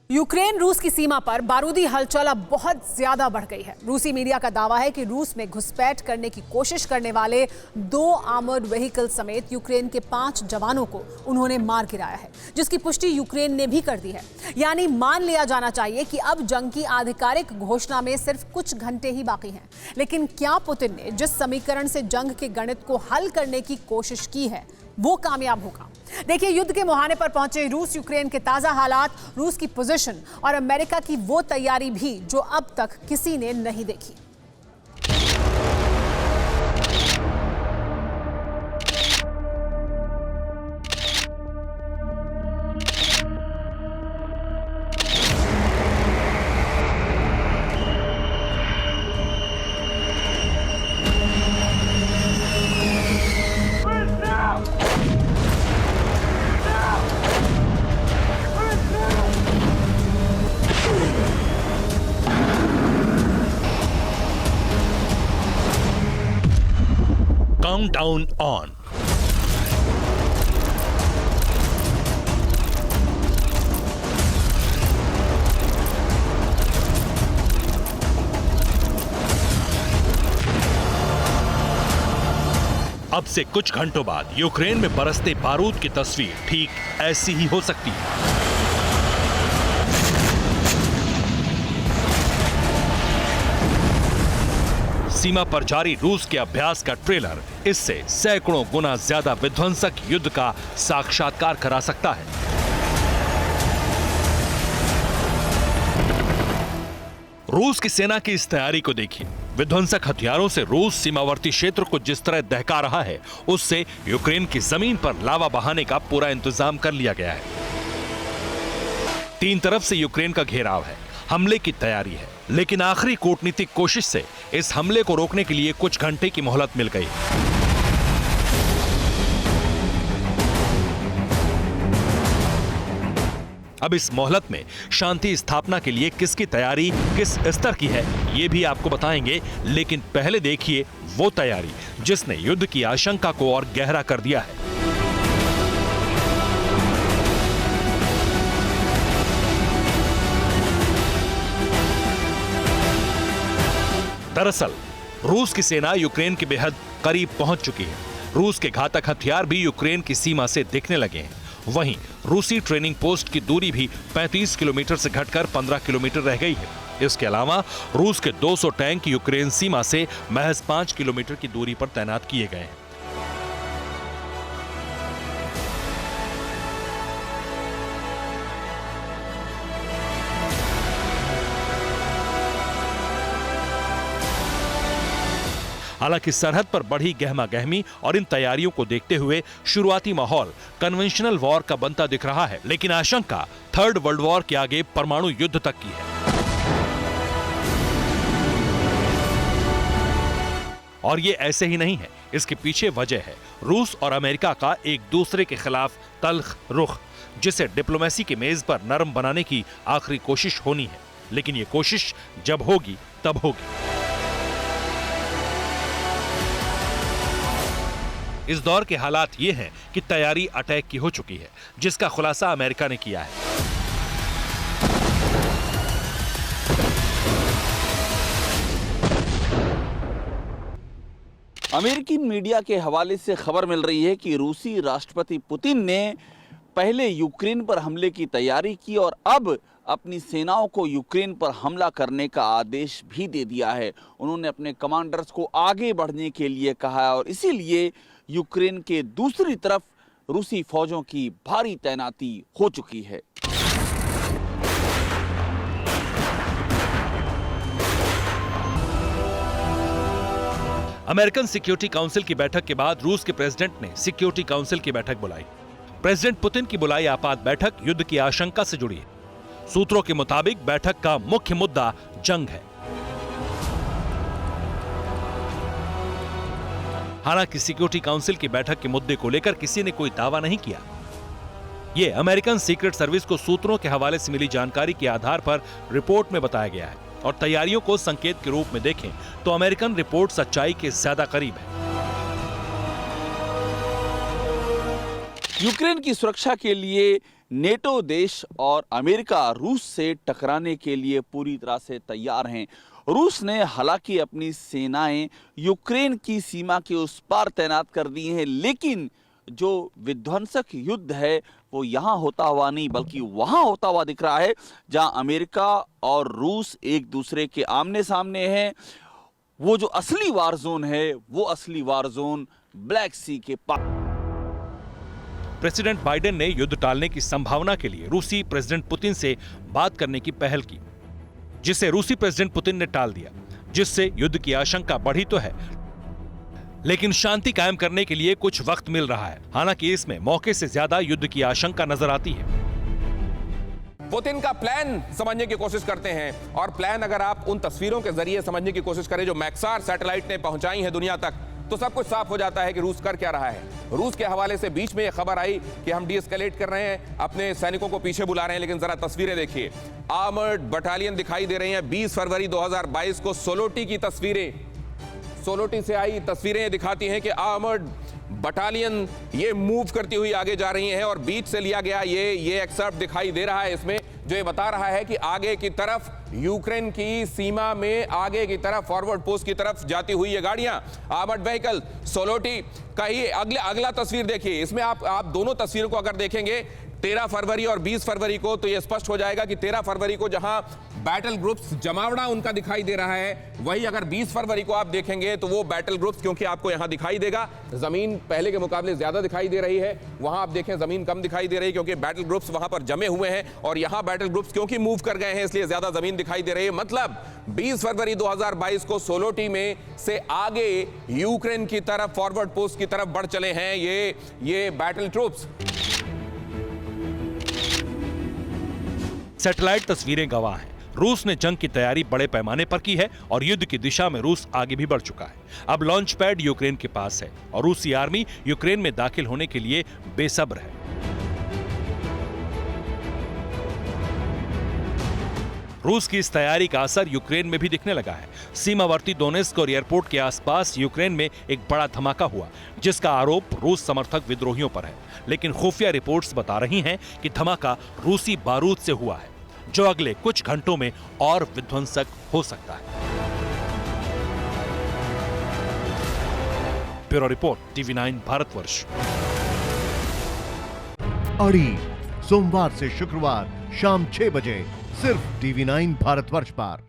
Ukraine रूस की सीमा पर बारूदी हलचल अब बहुत ज्यादा बढ़ गई है। रूसी मीडिया का दावा है कि रूस में घुसपैठ करने की कोशिश करने वाले 2 आर्मर्ड व्हीकल समेत यूक्रेन के 5 जवानों को उन्होंने मार गिराया है, जिसकी पुष्टि यूक्रेन ने भी कर दी है। यानी मान लिया जाना चाहिए कि अब जंग की आधिकारिक घोषणा में सिर्फ कुछ घंटे ही बाकी हैं। लेकिन क्या पुतिन ने जिस समीकरण से जंग के गणित को हल करने की कोशिश की है वो कामयाब होगा? देखिए, युद्ध के मुहाने पर पहुंचे रूस यूक्रेन के ताजा हालात, रूस की पोजीशन और अमेरिका की वो तैयारी भी जो अब तक किसी ने नहीं देखी। Countdown on. अब से कुछ घंटों बाद यूक्रेन में बरसते बारूद की तस्वीर ठीक ऐसी ही हो सकती है। सीमा पर जारी रूस के अभ्यास का ट्रेलर इससे सैकड़ों गुना ज्यादा विध्वंसक युद्ध का साक्षात्कार करा सकता है। रूस की सेना की इस तैयारी को देखिए। विध्वंसक हथियारों से रूस सीमावर्ती क्षेत्र को जिस तरह दहका रहा है, उससे यूक्रेन की जमीन पर लावा बहाने का पूरा इंतजाम कर लिया गया है। 3 तरफ से यूक्रेन का घेराव है, हमले की तैयारी है, लेकिन आखिरी कूटनीतिक कोशिश से इस हमले को रोकने के लिए कुछ घंटे की मोहलत मिल गई। अब इस मोहलत में शांति स्थापना के लिए किसकी तैयारी किस स्तर की है, ये भी आपको बताएंगे। लेकिन पहले देखिए वो तैयारी जिसने युद्ध की आशंका को और गहरा कर दिया है। दरअसल रूस की सेना यूक्रेन के बेहद करीब पहुंच चुकी है। रूस के घातक हथियार भी यूक्रेन की सीमा से दिखने लगे हैं। वहीं रूसी ट्रेनिंग पोस्ट की दूरी भी 35 किलोमीटर से घटकर 15 किलोमीटर रह गई है। इसके अलावा रूस के 200 टैंक यूक्रेन सीमा से महज 5 किलोमीटर की दूरी पर तैनात किए गए हैं। हालांकि सरहद पर बढ़ी गहमा गहमी और इन तैयारियों को देखते हुए शुरुआती माहौल कन्वेंशनल वॉर का बनता दिख रहा है, लेकिन आशंका थर्ड वर्ल्ड वॉर के आगे परमाणु युद्ध तक की है। और ये ऐसे ही नहीं है, इसके पीछे वजह है रूस और अमेरिका का एक दूसरे के खिलाफ तल्ख रुख, जिसे डिप्लोमेसी के मेज पर नरम बनाने की आखिरी कोशिश होनी है। लेकिन ये कोशिश जब होगी तब होगी। इस दौर के हालात ये हैं कि तैयारी अटैक की हो चुकी है, जिसका खुलासा अमेरिका ने किया है। अमेरिकी मीडिया के हवाले से खबर मिल रही है कि रूसी राष्ट्रपति पुतिन ने पहले यूक्रेन पर हमले की तैयारी की और अब अपनी सेनाओं को यूक्रेन पर हमला करने का आदेश भी दे दिया है। उन्होंने अपने कमांडर्स को आगे बढ़ने के लिए कहा है और इसीलिए यूक्रेन के दूसरी तरफ रूसी फौजों की भारी तैनाती हो चुकी है। अमेरिकन सिक्योरिटी काउंसिल की बैठक के बाद रूस के प्रेसिडेंट ने सिक्योरिटी काउंसिल की बैठक बुलाई। प्रेसिडेंट पुतिन की बुलाई आपात बैठक युद्ध की आशंका से जुड़ी है। सूत्रों के मुताबिक बैठक का मुख्य मुद्दा जंग है। हालांकि सिक्योरिटी काउंसिल की बैठक के मुद्दे को लेकर किसी ने कोई दावा नहीं किया। यह अमेरिकन सीक्रेट सर्विस को सूत्रों के हवाले से मिली जानकारी के आधार पर रिपोर्ट में बताया गया है और तैयारियों को संकेत के रूप में देखें तो अमेरिकन रिपोर्ट सच्चाई के ज्यादा करीब है। यूक्रेन की सुरक्षा के लिए नेटो देश और अमेरिका रूस से टकराने के लिए पूरी तरह से तैयार हैं। रूस ने हालांकि अपनी सेनाएं यूक्रेन की सीमा के उस पार तैनात कर दी हैं, लेकिन जो विध्वंसक युद्ध है वो यहाँ होता हुआ नहीं बल्कि वहाँ होता हुआ दिख रहा है जहाँ अमेरिका और रूस एक दूसरे के आमने सामने हैं। वो जो असली वार जोन है वो असली वार जोन ब्लैक सी के पार। प्रेसिडेंट बाइडेन ने युद्ध टालने की संभावना के लिए रूसी प्रेसिडेंट पुतिन से बात करने की पहल की, जिसे रूसी प्रेसिडेंट पुतिन ने टाल दिया, जिससे युद्ध की आशंका बढ़ी तो है, लेकिन शांति कायम करने के लिए कुछ वक्त मिल रहा है। हालांकि इसमें मौके से ज्यादा युद्ध की आशंका नजर आती है। पुतिन का प्लान समझने की कोशिश करते हैं, और प्लान अगर आप उन तस्वीरों के जरिए समझने की कोशिश करें जो मैक्सार सैटेलाइट ने पहुंचाई है दुनिया तक, तो सब कुछ साफ हो जाता है कि रूस कर क्या रहा है। रूस के हवाले से बीच में यह खबर आई कि हम डीएस्केलेट कर रहे हैं, अपने सैनिकों को पीछे बुला रहे हैं, लेकिन जरा तस्वीरें देखिए। आर्मर्ड बटालियन दिखाई दे रही हैं। 20 फरवरी 2022 को सोलोटी की तस्वीरें, सोलोटी से आई तस्वीरें दिखाती हैं कि आर्मर्ड बटालियन ये मूव करती हुई आगे जा रही है, और बीच से लिया गया ये एक्सर्प्ट दिखाई दे रहा है इसमें, जो ये बता रहा है कि आगे की तरफ यूक्रेन की सीमा में आगे की तरफ फॉरवर्ड पोस्ट की तरफ जाती हुई ये गाड़ियां, आर्मर्ड व्हीकल सोलोटी का ही अगला तस्वीर देखिए। इसमें आप दोनों तस्वीरों को अगर देखेंगे 13 फरवरी और 20 फरवरी को, तो यह स्पष्ट हो जाएगा कि 13 फरवरी को जहां बैटल ग्रुप्स जमावड़ा उनका दिखाई दे रहा है, वही अगर 20 फरवरी को आप देखेंगे तो वो बैटल ग्रुप्स, क्योंकि आपको यहां दिखाई देगा जमीन पहले के मुकाबले ज्यादा दिखाई दे रही है, वहां आप देखें जमीन कम दिखाई दे रही है क्योंकि बैटल ग्रुप्स वहां पर जमे हुए हैं, और यहां बैटल ग्रुप्स क्योंकि मूव कर गए हैं इसलिए ज्यादा जमीन दिखाई दे रही है। मतलब 20 फरवरी 2022 को सोलोटी में से आगे यूक्रेन की तरफ फॉरवर्ड पोस्ट की तरफ बढ़ चले हैं ये बैटल ट्रूप्स। सैटेलाइट तस्वीरें गवाह हैं। रूस ने जंग की तैयारी बड़े पैमाने पर की है और युद्ध की दिशा में रूस आगे भी बढ़ चुका है। अब लॉन्च पैड यूक्रेन के पास है और रूसी आर्मी यूक्रेन में दाखिल होने के लिए बेसब्र है। रूस की इस तैयारी का असर यूक्रेन में भी दिखने लगा है। सीमावर्ती दोनेत्स्क और एयरपोर्ट के आसपास यूक्रेन में एक बड़ा धमाका हुआ, जिसका आरोप रूस समर्थक विद्रोहियों पर है, लेकिन खुफिया रिपोर्ट्स बता रही हैं कि धमाका रूसी बारूद से हुआ है, जो अगले कुछ घंटों में और विध्वंसक हो सकता है। Bureau report, TV9 Bharatvarsh. अड़ी सोमवार से शुक्रवार शाम 6 बजे सिर्फ TV9 भारतवर्ष पर।